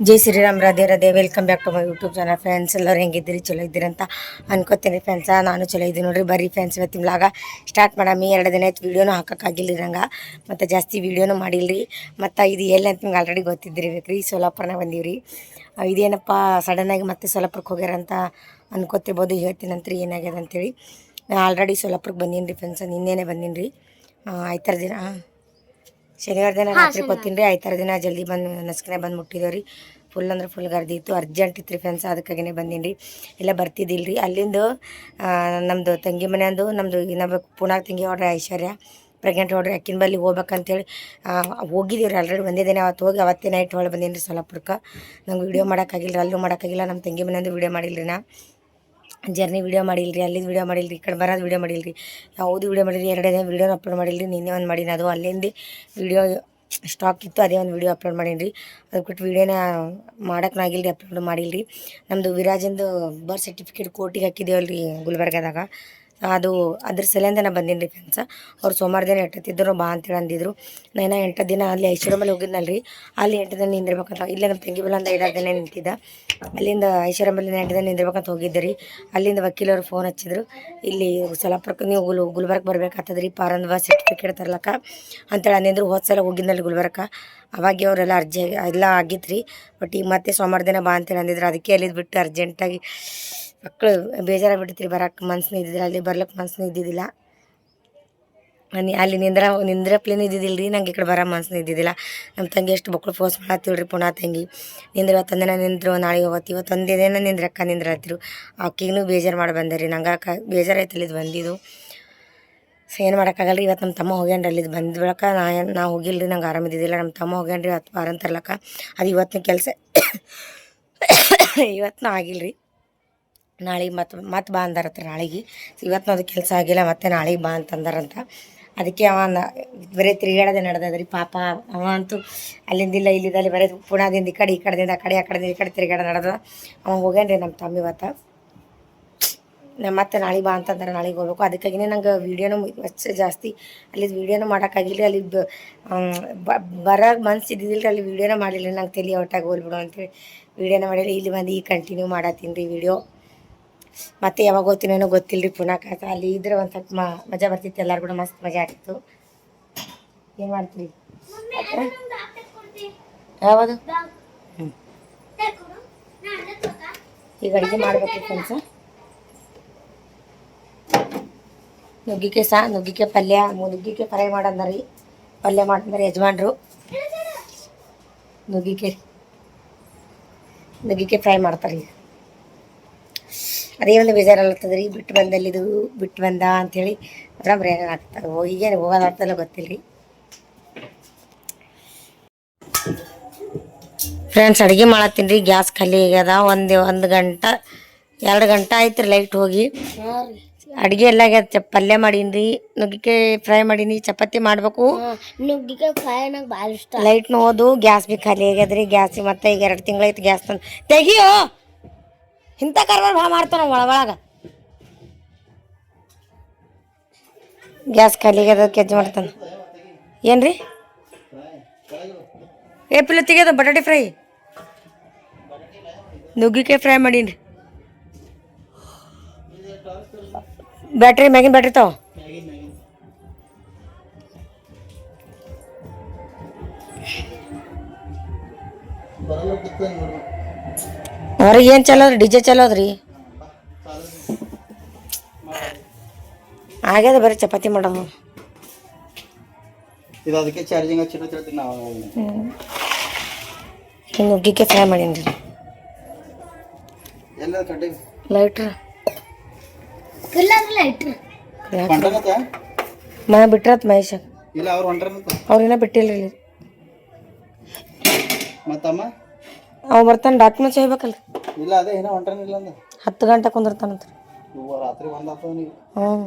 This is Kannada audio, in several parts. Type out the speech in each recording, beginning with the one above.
Jai Shriram, Radhe Radhe. Welcome back to my YouTube channel friends. ಎಲ್ಲರೂ ಹೆಂಗಿದ್ದೀರಿ? ಚಲೋ ಇದ್ದೀರಿ ಅಂತ ಅನ್ಕೋತೀನಿ ಫ್ರೆಂಡ್ಸ. ನಾನು ಚಲೋ ಇದ್ದೀನಿ ನೋಡಿರಿ. ಬರ್ರಿ ಫ್ರೆಂಡ್ಸ್, ಇವತ್ತಿನ ವ್ಲಾಗ ಸ್ಟಾರ್ಟ್ ಮಾಡಮ್ಮಿ. 2 ದಿನ ಆಯ್ತು ವೀಡಿಯೋನು ಹಾಕೋಕ್ಕಾಗಿಲ್ಲ ನಂಗೆ, ಮತ್ತು ಜಾಸ್ತಿ ವೀಡಿಯೋನು ಮಾಡಿಲ್ಲರಿ. ಮತ್ತು ಇದು ಎಲ್ಲಿ ಅಂತ ನಿಮ್ಗೆ ಆಲ್ರೆಡಿ ಗೊತ್ತಿದ್ದಿರ್ಬೇಕ್ರಿ. ಸೋಲಾಪುರನಾಗ ಬಂದೀವ್ರಿ. ಇದೇನಪ್ಪ ಸಡನ್ನಾಗಿ ಮತ್ತೆ ಸೋಲಾಪುರಕ್ಕೆ ಹೋಗ್ಯಾರಂತ ಅನ್ಕೋತಿರ್ಬೋದು. ಹೇಳ್ತೀನಂತ್ರಿ ಏನಾಗ್ಯದ ಅಂತೇಳಿ. ನಾನು ಆಲ್ರೆಡಿ ಸೋಲಾಪುರಕ್ಕೆ ಬಂದೀನಿ ರೀ ಫ್ರೆಂಡ್ಸ. ನಿನ್ನೆನೇ ಬಂದೀನಿ ರೀ. ಆಯ್ತಾರ ದಿನ ಶನಿವಾರ ದಿನ ರಾತ್ರಿ ಗೊತ್ತೀನಿ ರೀ. ಆಯ್ತಾರ ದಿನ ಜಲ್ದಿ ಬಂದು ನಸ್ಕನೆ ಬಂದು ಮುಟ್ಟಿದ್ದೇವೆ ರೀ. ಫುಲ್ ಅಂದ್ರೆ ಫುಲ್ ಗರ್ದಿ ಇತ್ತು, ಅರ್ಜೆಂಟ್ ಇತ್ತು ರೀ ಫ್ರೆಂಡ್ಸ್. ಅದಕ್ಕಾಗಿನೇ ಬಂದೀನಿ ರೀ. ಎಲ್ಲ ಬರ್ತಿದ್ದಿಲ್ಲ ರೀ. ಅಲ್ಲಿಂದು ನಮ್ಮದು ತಂಗಿ ಮನೆಯಂದು ನಮ್ಮದು ಇನ್ನೊಬ್ಬ ಪುನಾಗ ತಂಗಿ ಹೊಡ್ರಿ, ಐಶ್ವರ್ಯ ಪ್ರೆಗ್ನೆಂಟ್ ಹೊಡ್ರಿ. ಅಕ್ಕಿನ ಬಲ್ಲಿ ಹೋಗ್ಬೇಕಂತೇಳಿ ಹೋಗಿದ್ದೀವಿ ರೀ. ಆಲ್ರೆಡಿ ಒಂದೇ ದಿನ ಅವತ್ತು ಹೋಗಿ ಅವತ್ತೇ ನೈಟ್ ಹೊಳೆ ಬಂದೀನಿ ರೀ ಸೋಲಾಪುರಕ್ಕೆ. ನಂಗೆ ವೀಡಿಯೋ ಮಾಡೋಕ್ಕಾಗಿಲ್ಲ ರೀ, ಅಲ್ಲೂ ಮಾಡೋಕ್ಕಾಗಿಲ್ಲ. ನಮ್ಮ ತಂಗಿ ಮನೆಯಂದು ವೀಡಿಯೋ ಮಾಡಿಲ್ಲ ರೀ. ನಾ ಜರ್ನಿ ವೀಡಿಯೋ ಮಾಡಿಲ್ಲ ರೀ, ಅಲ್ಲಿಂದ ವೀಡಿಯೋ ಮಾಡಿಲ್ಲ ರೀ, ಈ ಕಡೆ ಬರೋದು ವೀಡಿಯೋ ಮಾಡಿಲ್ಲ ರೀ, ಯಾವುದು ವೀಡಿಯೋ ಮಾಡಿಲ್ಲ ರೀ. 2 ದಿನ ವೀಡಿಯೋನ ಅಪ್ಲೋಡ್ ಮಾಡಿಲ್ಲ ರೀ. ನಿನ್ನೆ ಒಂದು ಮಾಡೀನಿ, ಅದು ಅಲ್ಲಿಂದ ವೀಡಿಯೋ ಸ್ಟಾಕ್ ಇತ್ತು, ಅದೇ ಒಂದು ವೀಡಿಯೋ ಅಪ್ಲೋಡ್ ಮಾಡೀನಿ ರೀ. ಅದು ಬಿಟ್ಟು ವೀಡಿಯೋನ ಮಾಡೋಕೆ ಆಗಿಲ್ಲ ರೀ, ಅಪ್ಲೋಡ್ ಮಾಡಿಲ್ಲ ರೀ. ನಮ್ಮದು ವಿರಾಜಂದು ಬರ್ತ್ ಸರ್ಟಿಫಿಕೇಟ್ ಕೋರ್ಟಿಗೆ ಹಾಕಿದ್ದೇವಲ್ಲ ರೀ ಗುಲ್ಬರ್ಗದಾಗ. ಅದು ಅದ್ರ ಸಲಿಂದ ನಾನು ಬಂದೀನಿ ರೀ ಫ್ರೆಂಡ್ಸ. ಅವ್ರು ಸೋಮವಾರ ದಿನ ಎಟ್ಟತ್ತಿದ್ರು ಬಾ ಅಂತೇಳಿ ಅಂದಿದ್ರು. ನಾನು 8 ದಿನ ಅಲ್ಲಿ ಐಶ್ವರ್ಯ ಮೇಲೆ ಹೋಗಿದ್ನಲ್ಲ ರೀ, ಅಲ್ಲಿ 8 ದಿನ ನಿಂದಿರ್ಬೇಕಂತ. ಇಲ್ಲೇ ನಮ್ಮ ತಂಗಿ ಬಲ್ಲ ಒಂದು 5-6 ದಿನ ನಿಂತಿದ್ದ. ಅಲ್ಲಿಂದ ಐಶ್ವರ್ಯ ಮೇಲೆ 8 ದಿನ ನಿಂದಿರ್ಬೇಕಂತ ಹೋಗಿದ್ದೆ ರೀ. ಅಲ್ಲಿಂದ ವಕೀಲರು ಫೋನ್ ಹಚ್ಚಿದ್ರು, ಇಲ್ಲಿ ಸೋಲಾಪುರಕ್ಕೆ ನೀವು ಗುಲ್ಬರ್ಗ ಬರ್ಬೇಕಾಗ್ತದೆ ರೀ, ಪಾರಂದ್ ಬರ್ತ್ ಸರ್ಟಿಫಿಕೇಟ್ ತರ್ಲಕ್ಕ ಅಂತೇಳಿ ಅಂದಿದ್ರು. ಹೋದ ಸಲ ಹೋಗಿದ್ನಲ್ಲಿ ಗುಲ್ಬರ್ಗ, ಅವಾಗ ಅವರೆಲ್ಲ ಅರ್ಜಿ ಎಲ್ಲ ಆಗಿತ್ತು ರೀ. ಬಟ್ ಈಗ ಮತ್ತೆ ಸೋಮವಾರ ದಿನ ಬಾ ಅಂತೇಳಿ ಅಂದಿದ್ರು. ಅದಕ್ಕೆ ಅಲ್ಲಿದ್ದು ಬಿಟ್ಟು ಅರ್ಜೆಂಟಾಗಿ ಮಕ್ಕಳು ಬೇಜಾರಾಗ್ಬಿಟ್ಟಿತ್ತು ರೀ. ಬರೋಕ್ಕೆ ಮನ್ಸು ಇದ್ದಿದ್ದಿಲ್ಲ, ಅಲ್ಲಿ ಬರ್ಲಿಕ್ಕೆ ಮನ್ಸು ಇದ್ದಿದ್ದಿಲ್ಲ. ಅಲ್ಲಿ ನಿಂದ್ರಪ್ಲೇನು ಇದ್ದಿದ್ದಿಲ್ಲ ರೀ. ನಂಗೆ ಈ ಕಡೆ ಬರೋ ಮನ್ಸು ಇದ್ದಿದ್ದಿಲ್ಲ. ನಮ್ಮ ತಂಗಿ ಎಷ್ಟು ಮಕ್ಕಳು ಫೋರ್ಸ್ ಮಾಡತ್ತಿಳ್ರಿ. ಪುನಃ ತಂಗಿ ಇವತ್ತೊಂದು ದಿನ ನಿಂದ್ರು, ನಾಳೆ ಇವತ್ತೊಂದೇ ದಿನ ನಿಂದ್ರಕ್ಕ ನಿಂದ್ರತ್ತಿರು. ಆಕಿಗೂ ಬೇಜಾರು ಮಾಡಿ ಬಂದೆ ರೀ. ನಂಗೆ ಬೇಜಾರಾಯ್ತು ಅಲ್ಲಿದ್ದು ಬಂದಿದ್ದು. ಏನು ಮಾಡೋಕ್ಕಾಗಲ್ಲ ರೀ. ಇವತ್ತು ನಮ್ಮ ತಮ್ಮ ಹೋಗ್ಯಾನ್ರಿ. ಅಲ್ಲಿದ್ದು ಬಂದ ಬಳಿಕ ನಾ ಹೋಗಿಲ್ಲ ರೀ. ನಂಗೆ ಆರಾಮಿದ್ದಿದ್ದಿಲ್ಲ. ನಮ್ಮ ತಮ್ಮ ಹೋಗ್ಯಾನ್ರಿ ಅದು ಪಾರನ್ ತರ್ಲಕ್ಕ. ಅದು ಇವತ್ತಿನ ಕೆಲಸ ಇವತ್ತು ಆಗಿಲ್ಲ ರೀ. ನಾಳೆಗೆ ಮತ್ತೆ ಬಾ ಅಂದಾರತ್ರ ನಾಳೆಗೆ. ಇವತ್ತು ಅದು ಕೆಲಸ ಆಗಿಲ್ಲ, ಮತ್ತೆ ನಾಳೆಗೆ ಬಾ ಅಂತಂದಾರಂತ. ಅದಕ್ಕೆ ಅವ ಬರೀ ತಿರುಗಾಡೋದೇ ನಡೆದದ ರೀ ಪಾಪ. ಅವ ಅಂತೂ ಅಲ್ಲಿಂದಿಲ್ಲ ಇಲ್ಲಿದ್ದಲ್ಲಿ ಬರೀ ಪುಣಾದಿಂದ ಈ ಕಡೆ, ಈ ಕಡೆದಿಂದ ಆ ಕಡೆ, ಆ ಕಡೆದಿಂದ ಈ ಕಡೆ ತಿರುಗಾಡ ನಡೆದ. ಅವ ಹೋಗ್ಯಾನ ರೀ ನಮ್ಮ ತಮ್ಮ ಇವತ್ತು. ಮತ್ತೆ ನಾಳೆಗೆ ಬಾ ಅಂತಂದ್ರೆ ನಾಳೆಗೆ ಹೋಗ್ಬೇಕು. ಅದಕ್ಕಾಗಿಯೇ ನಂಗೆ ವೀಡಿಯೋನು ಜಾಸ್ತಿ ಅಲ್ಲಿದ್ದು ವೀಡಿಯೋನು ಮಾಡೋಕ್ಕಾಗಿಲ್ಲ. ಅಲ್ಲಿ ಬರೋಕೆ ಮನ್ಸು ಇದ್ದಿದ್ದಿಲ್ಲ ರೀ. ಅಲ್ಲಿ ವೀಡಿಯೋನ ಮಾಡಿಲ್ಲ. ನಂಗೆ ತಲೆ ಔಟಾಗಿ ಹೋಗ್ಬಿಡು ಅಂತೇಳಿ ವೀಡಿಯೋನ ಮಾಡಿಲ್ಲ. ಇಲ್ಲಿ ಬಂದು ಈಗ ಕಂಟಿನ್ಯೂ ಮಾಡತ್ತೀನಿ ರೀ ವೀಡಿಯೋ. ಮತ್ತೆ ಯಾವಾಗ ಹೋಗ್ತೀನೋ ಗೊತ್ತಿಲ್ಲ ರೀ ಪುನಃ. ಅಲ್ಲಿ ಇದ್ರೆ ಒಂದು ಸ್ವಲ್ಪ ಮಜಾ ಬರ್ತಿತ್ತು, ಎಲ್ಲರೂ ಕೂಡ ಮಸ್ತ್ ಮಜಾ ಆಗ್ತಿತ್ತು. ಏನು ಮಾಡ್ತೀರಿ ಯಾವುದು? ಈಗ ಅಡುಗೆ ಮಾಡಬೇಕು ಫ್ರೆಂಡ್ಸ. ನುಗ್ಗಿಕಾಯಿ ಪಲ್ಯ, ನುಗ್ಗಿಕಾಯಿ ಫ್ರೈ ಮಾಡಂದ್ರಿ, ಪಲ್ಯ ಮಾಡಂದ್ರೆ ಯಜಮಾನ್ರು. ನುಗ್ಗಿಕಾಯಿ ಫ್ರೈ ಮಾಡ್ತಾರೆ ಈಗ. ಅದೇ ಒಂದು ಬೇಜಾರಲ್ಲತ್ತದ ರೀ. ಬಿಟ್ಟು ಬಂದ ಅಂಥೇಳಿ ಬರೀ ಆಗ್ತಾರೆ. ಈಗೇನು ಹೋಗೋದಾಗ್ತಲ್ಲ ಗೊತ್ತಿಲ್ಲ ರೀ ಫ್ರೆಂಡ್ಸ್. ಅಡುಗೆ ಮಾಡತ್ತೀನಿ ರೀ. ಗ್ಯಾಸ್ ಖಾಲಿ ಆಗ್ಯದ. 1 ಗಂಟೆ 2 ಗಂಟೆ ಆಯ್ತು ರೀ ಲೈಟ್ ಹೋಗಿ. ಅಡುಗೆ ಎಲ್ಲ ಆಗ್ಯದ. ಪಲ್ಯ ಮಾಡೀನಿ ರೀ, ನುಗ್ಗಿಕಾಯಿ ಫ್ರೈ ಮಾಡೀನಿ, ಚಪಾತಿ ಮಾಡಬೇಕು. ನುಗ್ಗಿಕಾಯಿ ಫ್ರೈ ನಂಗೆ ಭಾಳ ಇಷ್ಟ. ಲೈಟ್ ನೋದು, ಗ್ಯಾಸ್ ಭೀ ಖಾಲಿ ಆಗ್ಯದ ರೀ. ಗ್ಯಾಸ್ ಮತ್ತೆ ಈಗ 2 ತಿಂಗಳಾಯ್ತು ಗ್ಯಾಸ್ ತಂದು ತೆಗಿಯೋ. ಇಂಥ ಕಾರ್ಬಾರ್ ಭಾಳ ಮಾಡ್ತಾವ ನಾವು ಒಳಗೆ. ಗ್ಯಾಸ್ ಖಾಲಿ ಆಗ್ಯದ, ಕೆಜ್ ಮಾಡ್ತಾನೆ. ಏನು ರೀ ಏಪಿಲ್ಲ ತೆಗಿಯೋದು? ಬಟಾಟೆ ಫ್ರೈ, ನುಗ್ಗಿಕಾಯಿ ಫ್ರೈ ಮಾಡೀನಿ. ಮ್ಯಾಗಿನ ಬ್ಯಾಟ್ರಿ ತಾವ. ಹೊರಗೆ ಏನು ಚಲೋದ್ರಿ? ಡಿಜೆ ಚಲೋದ್ರಿ. ಆಗ್ಯದ ಬರೀ ಚಪಾತಿ ಮಾಡೋದು. ನುಗ್ಗಿಕಾಯಿ ಫ್ರೈ ಮಾಡೀನಿ ರೀ. ಲೈಟ್ರ್ ಮನೆ ಬಿಟ್ರತ್ ಮಹೇಶ ಅವ್ರೇನ ಬಿಟ್ಟಿಲ್ಲ ರೀ. ಅವ್ ಬರ್ತಾನೆ, ಡಾಕ್ಯುಮೆಂಟ್ಸ್ ಹೋಗ್ಬೇಕಲ್ಲ. 10 ಗಂಟೆ ಕುಂದಿರ್ತಾನಂತ.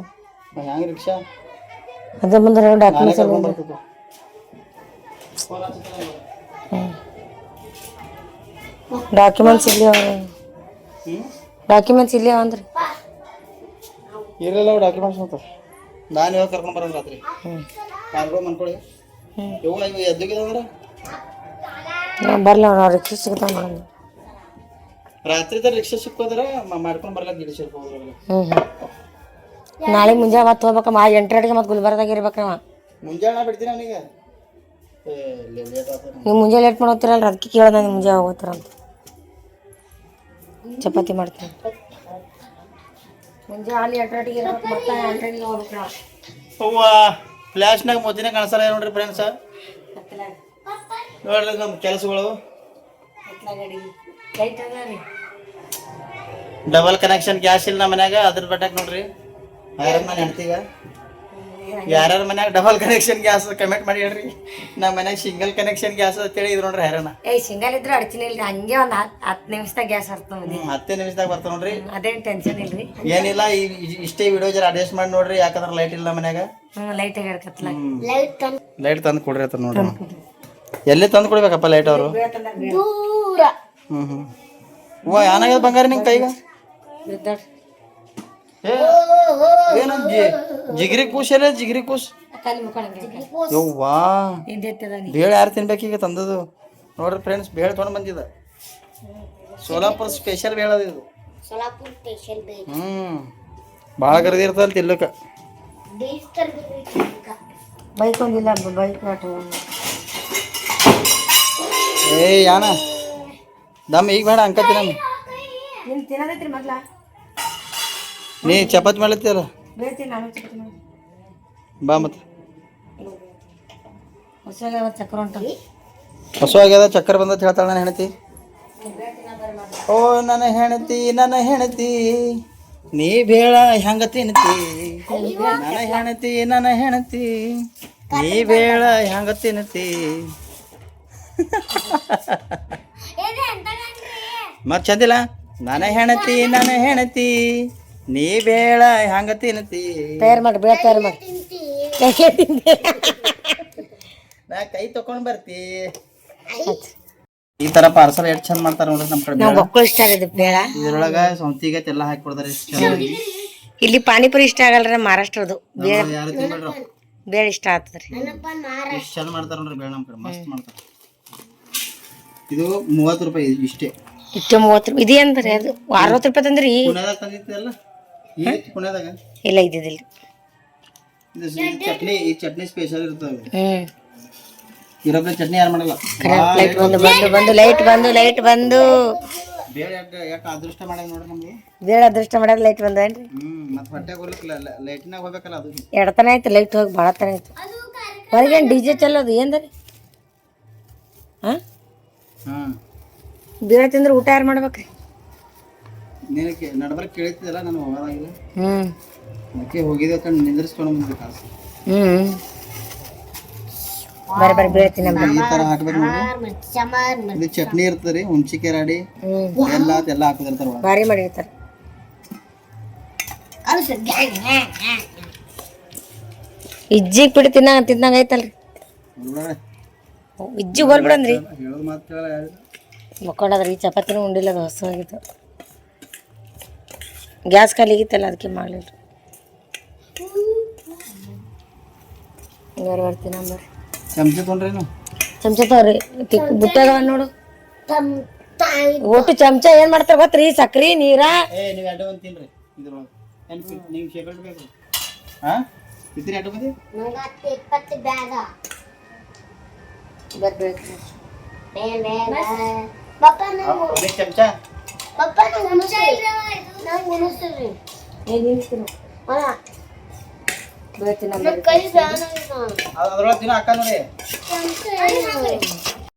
ಅದೇ ಮುಂದೆ ಡಾಕ್ಯುಮೆಂಟ್ಸ್ ಡಾಕ್ಯುಮೆಂಟ್ಸ್ ಇಲ್ಲಿ ಅಂದ್ರಿ ಇರಲ್ಲ ಡಾಕ್ಯುಮೆಂಟ್ಸ್ ಅಂತ. ನಾನು ಇವಾಗ ಕರ್ಕೊಂಡು ಬರೋದು ರಾತ್ರಿ ಕಾರ್ಗೋ ಮನ್ಕೊಳ್ಳಿ. ಇವು ಎದ್ದುಗಿದಂದ್ರೆ ಬರಲ್ಲ ಅವ್ರು ರಿಕ್ಷಾ ಸಿಗ್ತಾವ ನೋಡೋಣ. ರಾತ್ರಿ ರಿಕ್ಷಾ ಸಿಕ್ಕೋದ್ರ ಮಾಡ್ಕೊಂಡು ಬರ್ಲಕ್ಕ ಗಿಡ ಸಿರ್ಕೋದ್ರಲ್ಲ. ನಾಳೆ ಮುಂಜಾನೆ ಮತ್ತೆ ಹೋಗ್ಬೇಕಮ್ಮ 8 ಗಂಟೆಗೆ ಮತ್ತೆ ಗುಲ್ಬರ್ದಾಗ ಇರ್ಬೇಕವ. ಮುಂಜಾನೆ ಬಿಡ್ತೀನಿ ಅವನಿಗೆ. ಲೇಟ್ ಆಗ್ತದೆ. ನೀವು ಮುಂಜಾನೆ ಲೇಟ್ ಮಾಡೋತಿರಲ್ಲ ಅದಕ್ಕೆ ಕೇಳ್ದೆ ನೀವು ಮುಂಜಾನೆ ಹೋಗ್ತಾರಂತ. ಚಪಾತಿ ಮಾಡ್ತೀನಿ ಮುಂಜಾನೆ 8 ಗಂಟೆಗೆ ಇರ್ಬೇಕು ಮತ್ತೆ 8 ಗಂಟೆಗೆ ಹೋಗ್ಬೇಕು. ಹೂವ ಫ್ಲ್ಯಾಶ್ನಾಗ ಮೊದಲೇ ಕಾಣಿಸಲ್ಲ ನೋಡ್ರಿ ಫ್ರೆಂಡ್ಸ. ನೋಡ್ರಿ ನಮ್ಮ ಕೆಲಸಗಳು ಡಬಲ್ ಕನೆಕ್ಷನ್ ಗ್ಯಾಸ್ ಇಲ್ಲ ನಮ್ಮ ಮನ್ಯಾಗ. ಅದ್ರ ಬಟ್ಟಾಗ ನೋಡ್ರಿ ಐರನ್ ಮನೆ ಹೆಣ್ತೀಗ. ಯಾರ್ಯಾರ ಮನ್ಯಾಗ ಡಬಲ್ ಕನೆಕ್ಷನ್ ಗ್ಯಾಸ್ ಕಮೆಂಟ್ ಮಾಡಿ ಹೇಳ್ರಿ. ನಮ್ಮ ಮನ್ಯಾಗ ಸಿಂಗಲ್ ಕನೆಕ್ಷನ್ ಗ್ಯಾಸ್ ಅಂತೇಳಿ ಇದು ನೋಡ್ರಿ ಹೈರಾಣ. ಸಿಂಗಲ್ ಇದ್ರೆ ಅಡ್ಚಿನ ಇಲ್ರಿ, ಹಂಗೆ ಒಂದು 10 ನಿಮಿಷದಾಗ ಗ್ಯಾಸ್ ಹರ್ತದೆ. 10 ನಿಮಿಷದಾಗ ಬರ್ತಾವ ನೋಡ್ರಿ. ಅದೇನು ಟೆನ್ಷನ್ ಇಲ್ರಿ. ಏನಿಲ್ಲ ಇಷ್ಟೇ ವಿಡಿಯೋ ಜರ ಅಡ್ಜಸ್ಟ್ ಮಾಡಿ ನೋಡ್ರಿ. ಯಾಕಂದ್ರೆ ಲೈಟ್ ಇಲ್ಲ ಮನ್ಯಾಗ. ಲೈಟ್ ಆಗಿರ್ಕತ್ಲ ಲೈಟ್ ತಂದು ಕೊಡ್ರಿ ಅಂತ ನೋಡ್ರಿ. ಎಲ್ಲಿ ತಂದು ಕೊಡ್ಬೇಕಪ್ಪ ಲೈಟ್ ಅವರು? ದೂರ ಹೂವ ಏನಾಗ್ಯದ ಬಂಗಾರ ನಿಂಗೆ ಕೈಗ? ಏನು ಜಿಗಿರಿ ಕೂಸ್ ಎಲ್ಲ ಜಿಗಿರಿ ಕೂಸ್ ಯವ್ವಾ ಬೇಳೆ ಯಾರು ತಿನ್ಬೇಕೀಗ ತಂದದು ನೋಡ್ರಿ ಫ್ರೆಂಡ್ಸ್. ಬೇಳೆ ತೊಗೊಂಡು ಬಂದಿದ ಸೋಲಾಪುರ ಸ್ಪೆಷಲ್ ಬೇಳೆ ಅದು ಇದು. ಸೋಲಾಪುರ ಸ್ಪೆಷಲ್ ಬೇಳೆ. ಭಾಳ ಗರದಿ ಇರ್ತಲ್ಲ ತಿಲ್ಲಕ. ಬೈಕ್ ಒಂದಿಲ್ಲ ಬೈಕ್ ಏ ಯಾನ ದಮ್ ಈಗ ಬೇಡ ಅಂಕ ತಿನ್ನ. ನೀನು ತಿನ್ನೋದೈತ್ರಿ ಮೊದ್ಲ ನೀ ಚಪಾತಿ ಮಾಡ್ಲತ್ತೀಯಲ್ಲ ಬೇಳ್ತೀನಿ ನಾನು ಚಪಾತಿ ಮಾಡಿ ಬಾ ಮತ್ತೆ. ಹೊಸ ಚಕ್ರ ಉಂಟು ಹಸು ಆಗ್ಯದ ಚಕ್ಕರ್ ಬಂದತ್ ಹೇಳ್ತಾಳೆ ನನ್ನ ಹೆಣತಿ. ಓ ನನ್ನ ಹೆಣತಿ ನೀ ಬೇಳ ಹೆಂಗ ತಿನ್ತಿ. ನನ್ನ ಹೆಣತಿ ನೀ ಬೇಳ ಹೆಂಗ ತಿನ್ತಿ. ಮತ್ ಚಂದಿಲ್ಲ. ನನ್ನ ಹೆಣತಿ ನೀ ಬೇಳ ಹೆಂಗ ತಿನ್ತಿ. ತಯಾರು ಮಾಡಿ ಬೇಳೆ ತಯಾರು ಮಾಡಿ ನಾ ಕೈ ತಕೊಂಡ್ ಬರ್ತಿ. ಈ ತರ ಪಾರ್ಸಲ್ ಎಷ್ಟು ಚಂದ ಮಾಡ್ತಾರ ನೋಡ್ರಿ ನಮ್ಮ ಕಡೆ. ನಾವು ಮಕ್ಕಳು ಇಷ್ಟ ಆಗಿದೆ ಬೇಳ. ಇದ್ರೊಳಗ ಸೌಂತಿಗೆ ಎಲ್ಲ ಹಾಕಿ ಕೊಡ್ತಾರೆ ಎಷ್ಟು ಚೆನ್ನಾಗಿ. ಇಲ್ಲಿ ಪಾನಿಪುರಿ ಇಷ್ಟ ಆಗಲ್ರಿ ಮಹಾರಾಷ್ಟ್ರದ್ದು ಬೇಳೆ. ಯಾರು ತಿನ್ಬೇಡ್ರಿ ಬೇಳೆ ಇಷ್ಟ ಆಗ್ತದ್ರಿ. ಎಷ್ಟು ಚಂದ ಮಾಡ್ತಾರ ನೋಡ್ರಿ ಬೇಳೆ ನಮ್ಮ ಕಡೆ ಮಸ್ತ್ ಮಾಡ್ತಾರ. ಇದು 30 ರೂಪಾಯಿ ಇಷ್ಟೇ. ಇಷ್ಟು 30 ರೂಪಾಯಿ ಇದೆ ಅಂದ್ರೆ ಅದು 60 ರೂಪಾಯಿ ತಂದ್ರಿ. ಪುಣ್ಯದಾಗ ತಂದಿತ್ತಲ್ಲ ಪುಣ್ಯದಾಗ ಇಲ್ಲ ಇದ್ದಿದ್ದಿಲ್ಲ. ಇದು ಚಟ್ನಿ ಈ ಚಟ್ನಿ ಸ್ಪೆಷಲ್ ಇರ್ತವೆ. ಇರೋಬ್ರೆ ಚಟ್ನಿ ಯಾರು ಮಾಡಲ್ಲ. ಲೈಟ್ ಲೈಟ್ ಬಂದು ಬೇಳೆ ಯಾಕೆ ಅದೃಷ್ಟ ಮಾಡ್ಯಾಗ ನೋಡ್ರಿ ನಮ್ಗೆ. ಬೇಳೆ ಅದೃಷ್ಟ ಮಾಡ್ಯಾರ ಲೈಟ್ ಬಂದೇನ್ರಿ. ಮತ್ತೆ ಹೊಟ್ಟೆಗೆ ಹೋಗ್ಲಿಕ್ಕಿಲ್ಲ ಲೈಟ್ನಾಗ ಹೋಗ್ಬೇಕಲ್ಲ ಅದು. ಎಡತನ ಆಯ್ತು ಲೈಟ್ ಹೋಗಿ ಭಾಳ ತನ ಆಯ್ತು. ಹೊರಗೇನು ಡಿಜೆ ಚಲ್ಲೋದು ఏందರಿ? ಬೇಳೆ ತಿಂದ್ರೆ ಊಟ ಯಾರು ಮಾಡ್ಬೇಕ್ರಿ? ನಿನಗೆ ನಡಬರ್ ಕೇಳ್ತಿದ್ದಲ್ಲ ನಾನು ಹೋಗೋದಾಗಿಲ್ಲ. ಅದಕ್ಕೆ ಹೋಗಿದ್ದೆ ನಿಂದ್ರಿಸ್ಕೊಂಡು ಬಂದಿದ್ದೆ ಕಾಸು. ಬರೀ ಬೇಳೆ ತಿನ್ನ ಈ ಥರ ಹಾಕ್ಬೇಕು ನೋಡಿ. ಇದು ಚಟ್ನಿ ಇರ್ತದೆ ರೀ, ಹುಣ್ಚಿಕಾಯಿ ರಾಡಿ ಎಲ್ಲ ಹಾಕಿದಿರ್ತಾರ. ಭಾರಿ ಮಾಡಿರ್ತಾರೆ. ಇಜ್ಜಿಗೆ ಬಿಟ್ಟು ತಿನ್ನಂಗ ಐತಲ್ರಿ. ಇಜ್ಜಿಗೆ ಹೋಲ್ಬಿಡಂದ್ರಿ ಹೇಳೋದು ಮಾತು ಕೇಳಲ್ಲ. ಮಕ್ಕೊಂಡದ್ರಿ ಚಪಾತಿನೂ ಉಂಡಿಲ್ಲ, ಅದು ಹೊಸವಾಗಿತ್ತು. ಗ್ಯಾಸ್ ಖಾಲಿ ಆಗಿತ್ತಲ್ಲ ಅದಕ್ಕೆ ಮಾಡಲಿಲ್ಲ. ಬರ್ತೀನಿ ಬರ್ರಿ. ಚಮಚ ತೊಗೊಂಡ್ರೇನು? ಚಮಚ ತಗೋರಿ. ಬುಟ್ಟಾಗವ ನೋಡು. ಒಟ್ಟು ಚಮಚ ಏನ್ ಮಾಡ್ತಾರ ಗೊತ್ತ್ರಿ? ಸಕ್ರಿ ನೀರ. ನೀವು ಅಡ್ಡ ಒಂದು ತಿನ್ರಿ ಇದ್ರೊಳಗೆ. ನೀವು ಶೇಕಡ್ ಬೇಕು. ಹಾಂ ಇದ್ರಿ ಅಡ್ಡ ಬಂದಿ ಬರ್ಬೇಕು. ಚಮಚ ಅದ್ರೊಳಗೆ ದಿನ ಹಾಕ ನೋಡಿ.